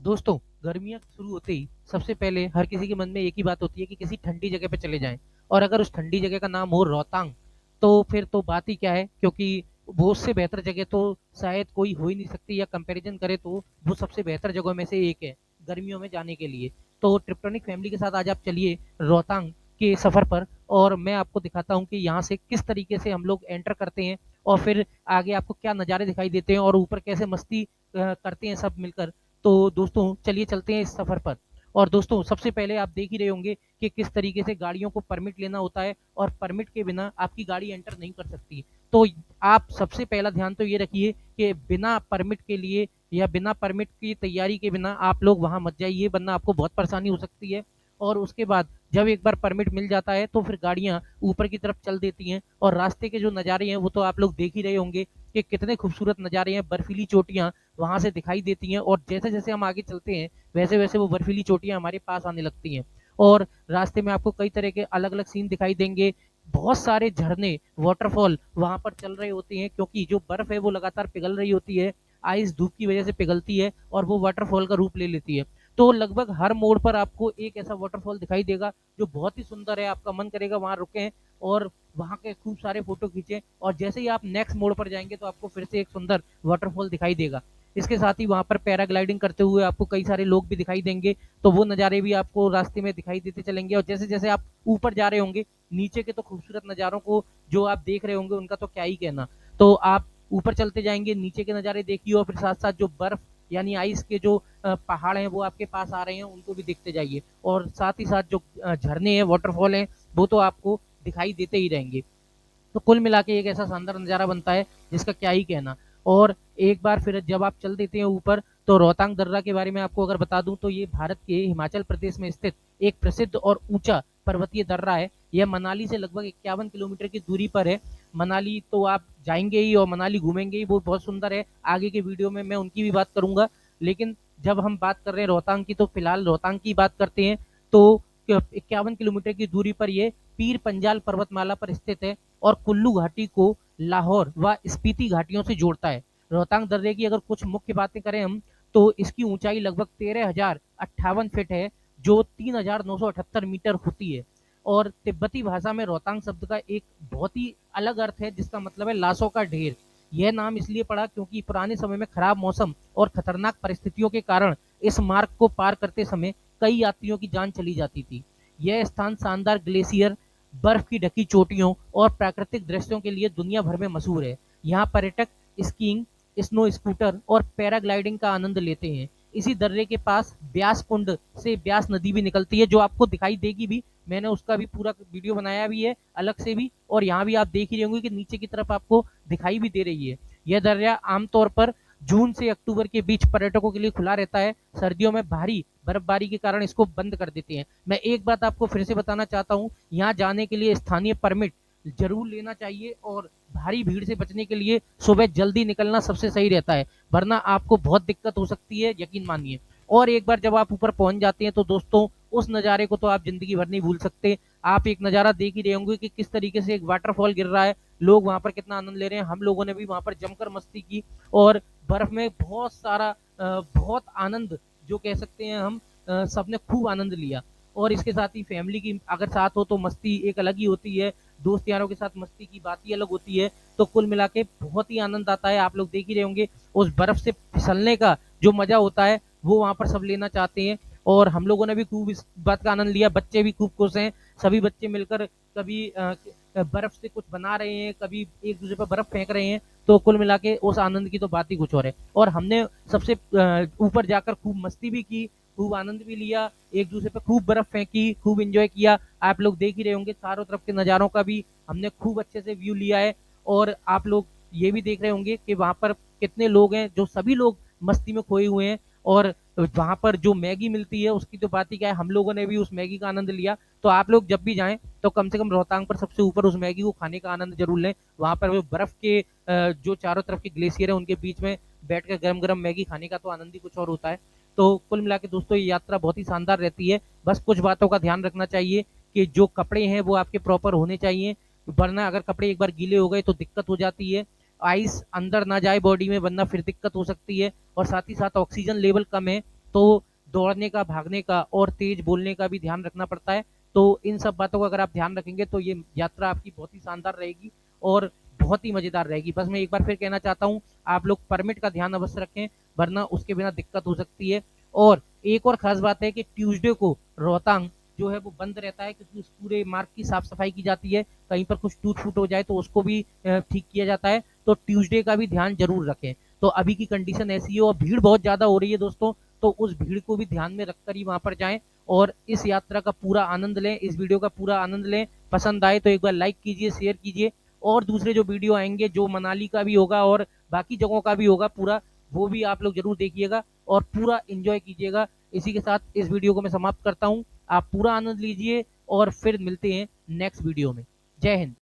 दोस्तों, गर्मियाँ शुरू होते ही सबसे पहले हर किसी के मन में एक ही बात होती है कि किसी ठंडी जगह पे चले जाएँ और अगर उस ठंडी जगह का नाम हो रोहतांग, तो फिर तो बात ही क्या है क्योंकि वो उससे बेहतर जगह तो शायद कोई हो ही नहीं सकती या कंपैरिज़न करें तो वो सबसे बेहतर जगहों में से एक है, गर्मियों में जाने के लिए। तो ट्रिप्टोनिक फैमिली के साथ आज आप चलिए रोहतांग के सफ़र पर और मैं आपको दिखाता हूँ कि यहाँ से किस तरीके से हम लोग एंटर करते हैं और फिर आगे आपको क्या नज़ारे दिखाई देते हैं और ऊपर कैसे मस्ती करते हैं सब मिलकर। तो दोस्तों चलिए चलते हैं इस सफ़र पर। और दोस्तों सबसे पहले आप देख ही रहे होंगे कि किस तरीके से गाड़ियों को परमिट लेना होता है और परमिट के बिना आपकी गाड़ी एंटर नहीं कर सकती। तो आप सबसे पहला ध्यान तो ये रखिए कि बिना परमिट के लिए या बिना परमिट की तैयारी के बिना आप लोग वहाँ मत जाइए, वरना आपको बहुत परेशानी हो सकती है। और उसके बाद जब एक बार परमिट मिल जाता है तो फिर गाड़ियाँ ऊपर की तरफ चल देती हैं और रास्ते के जो नज़ारे हैं वो तो आप लोग देख ही रहे होंगे कि कितने खूबसूरत नज़ारे हैं। बर्फीली चोटियाँ वहाँ से दिखाई देती हैं और जैसे-जैसे हम आगे चलते हैं, वैसे-वैसे वो बर्फीली चोटियाँ हमारे पास आने लगती हैं और रास्ते में आपको कई तरह के अलग-अलग सीन दिखाई देंगे। बहुत सारे झरने, वाटरफॉल वहाँ पर चल रहे होते हैं क्योंकि जो बर्फ है वो लगातार पिघल रही होती है, आइस धूप की वजह से पिघलती है और वो वाटरफॉल का रूप ले लेती है। तो लगभग हर मोड़ पर आपको एक ऐसा वाटरफॉल दिखाई देगा जो बहुत ही सुंदर है, आपका मन करेगा वहाँ रुकें और वहाँ के खूब सारे फ़ोटो खींचें और जैसे ही आप नेक्स्ट मोड़ पर जाएँगे तो आपको फिर से एक सुंदर वाटरफॉल दिखाई देगा। इसके साथ ही वहाँ पर पैराग्लाइडिंग करते हुए आपको कई सारे लोग भी दिखाई देंगे, तो वो नज़ारे भी आपको रास्ते में दिखाई देते चलेंगे और जैसे-जैसे आप ऊपर जा रहे होंगे, नीचे के तो खूबसूरत नज़ारों को जो आप देख रहे होंगे उनका तो क्या ही कहना। तो आप ऊपर चलते जाएँगे, नीचे के नज़ारे देखिए और फिर साथ-साथ जो बर्फ़ यानी आइस के जो पहाड़ हैं वो आपके पास आ रहे हैं, उनको भी देखते जाइए और साथ ही साथ जो झरने हैं, वाटरफॉल हैं, वो तो आपको दिखाई देते ही रहेंगे। तो कुल मिला के एक ऐसा शानदार नज़ारा बनता है जिसका क्या ही कहना। और एक बार फिर जब आप चल देते हैं ऊपर तो रोहतांग दर्रा के बारे में आपको अगर बता दूं तो ये भारत के हिमाचल प्रदेश में स्थित एक प्रसिद्ध और ऊंचा पर्वतीय दर्रा है। यह मनाली से लगभग 51 किलोमीटर की दूरी पर है। मनाली तो आप जाएंगे ही और मनाली घूमेंगे ही, वो बहुत सुंदर है। आगे के वीडियो में मैं उनकी भी बात करूंगा, लेकिन जब हम बात कर रहे हैं रोहतांग की तो फिलहाल रोहतांग की बात करते हैं। तो 51 किलोमीटर की दूरी पर ये पीर पंजाल पर्वतमाला पर स्थित है और कुल्लू घाटी को लाहौर व स्पीति घाटियों से जोड़ता है। रोहतांग दर्रे की अगर कुछ मुख्य बातें करें हम तो इसकी ऊंचाई लगभग 13,058 फीट है जो 3,978 मीटर होती है। और तिब्बती भाषा में रोहतांग शब्द का एक बहुत ही अलग अर्थ है जिसका मतलब है लाशों का ढेर। यह नाम इसलिए पड़ा क्योंकि पुराने समय में खराब मौसम और खतरनाक परिस्थितियों के कारण इस मार्ग को पार करते समय कई यात्रियों की जान चली जाती थी। यह स्थान शानदार ग्लेशियर, बर्फ की ढकी चोटियों और प्राकृतिक दृश्यों के लिए दुनिया भर में मशहूर है। यहाँ पर्यटक स्कीइंग, स्नो स्कूटर और पैराग्लाइडिंग का आनंद लेते हैं। इसी दर्रे के पास ब्यास कुंड से ब्यास नदी भी निकलती है जो आपको दिखाई देगी भी। मैंने उसका भी पूरा वीडियो बनाया भी है अलग से भी और यहाँ भी आप देख ही रहे होंगे कि नीचे की तरफ आपको दिखाई भी दे रही है। यह दर्रा आमतौर पर जून से अक्टूबर के बीच पर्यटकों के लिए खुला रहता है। सर्दियों में भारी बर्फबारी के कारण इसको बंद कर देते हैं। मैं एक बात आपको फिर से बताना चाहता हूँ, यहाँ जाने के लिए स्थानीय परमिट जरूर लेना चाहिए और भारी भीड़ से बचने के लिए सुबह जल्दी निकलना सबसे सही रहता है, वरना आपको बहुत दिक्कत हो सकती है, यकीन मानिए। और एक बार जब आप ऊपर पहुंच जाते हैं तो दोस्तों उस नज़ारे को तो आप जिंदगी भर नहीं भूल सकते। आप एक नज़ारा देख ही रहे होंगे कि किस तरीके से एक वाटरफॉल गिर रहा है, लोग वहां पर कितना आनंद ले रहे हैं। हम लोगों ने भी वहां पर जमकर मस्ती की और बर्फ में बहुत सारा बहुत आनंद जो कह सकते हैं हम सबने खूब आनंद लिया। और इसके साथ ही फैमिली की अगर साथ हो तो मस्ती एक अलग ही होती है, दोस्त यारों के साथ मस्ती की बात ही अलग होती है। तो कुल मिला के बहुत ही आनंद आता है। आप लोग देख ही रहे होंगे उस बर्फ से फिसलने का जो मजा होता है वो वहाँ पर सब लेना चाहते हैं और हम लोगों ने भी खूब इस बात का आनंद लिया। बच्चे भी खूब खुश हैं, सभी बच्चे मिलकर कभी बर्फ से कुछ बना रहे हैं, कभी एक दूसरे पर बर्फ फेंक रहे हैं। तो कुल मिला के उस आनंद की तो बात ही कुछ और है। और हमने सबसे ऊपर जाकर खूब मस्ती भी की, खूब आनंद भी लिया, एक दूसरे पे खूब बर्फ फेंकी, खूब एंजॉय किया। आप लोग देख ही रहे होंगे चारों तरफ के नज़ारों का भी हमने खूब अच्छे से व्यू लिया है। और आप लोग ये भी देख रहे होंगे कि वहाँ पर कितने लोग हैं जो सभी लोग मस्ती में खोए हुए हैं। और वहाँ पर जो मैगी मिलती है उसकी तो बात ही क्या है, हम लोगों ने भी उस मैगी का आनंद लिया। तो आप लोग जब भी जाएं तो कम से कम रोहतांग पर सबसे ऊपर उस मैगी को खाने का आनंद जरूर लें। वहाँ पर वो बर्फ के जो चारों तरफ के ग्लेशियर है उनके बीच में बैठकर गरम गरम मैगी खाने का तो आनंद ही कुछ और होता है। तो कुल मिला के दोस्तों ये यात्रा बहुत ही शानदार रहती है। बस कुछ बातों का ध्यान रखना चाहिए कि जो कपड़े हैं वो आपके प्रॉपर होने चाहिए, वरना अगर कपड़े एक बार गीले हो गए तो दिक्कत हो जाती है। आइस अंदर ना जाए बॉडी में, वरना फिर दिक्कत हो सकती है। और साथ ही साथ ऑक्सीजन लेवल कम है तो दौड़ने का, भागने का और तेज बोलने का भी ध्यान रखना पड़ता है। तो इन सब बातों का अगर आप ध्यान रखेंगे तो ये यात्रा आपकी बहुत ही शानदार रहेगी और बहुत ही मजेदार रहेगी। बस मैं एक बार फिर कहना चाहता हूँ, आप लोग परमिट का ध्यान अवश्य रखें, वरना उसके बिना दिक्कत हो सकती है। और एक और खास बात है कि ट्यूसडे को रोहतांग जो है वो बंद रहता है, क्योंकि उस पूरे मार्ग की साफ सफाई की जाती है। कहीं पर कुछ टूट फूट हो जाए तो उसको भी ठीक किया जाता है। तो ट्यूसडे का भी ध्यान जरूर रखें। तो अभी की कंडीशन ऐसी है और भीड़ बहुत ज्यादा हो रही है दोस्तों, तो उस भीड़ को भी ध्यान में रखकर ही वहां पर जाएं और इस यात्रा का पूरा आनंद लें, इस वीडियो का पूरा आनंद लें। पसंद आए तो एक बार लाइक कीजिए, शेयर कीजिए, और दूसरे जो वीडियो आएंगे, जो मनाली का भी होगा और बाकी जगहों का भी होगा पूरा, वो भी आप लोग जरूर देखिएगा और पूरा एंजॉय कीजिएगा। इसी के साथ इस वीडियो को मैं समाप्त करता हूँ। आप पूरा आनंद लीजिए और फिर मिलते हैं नेक्स्ट वीडियो में। जय हिंद।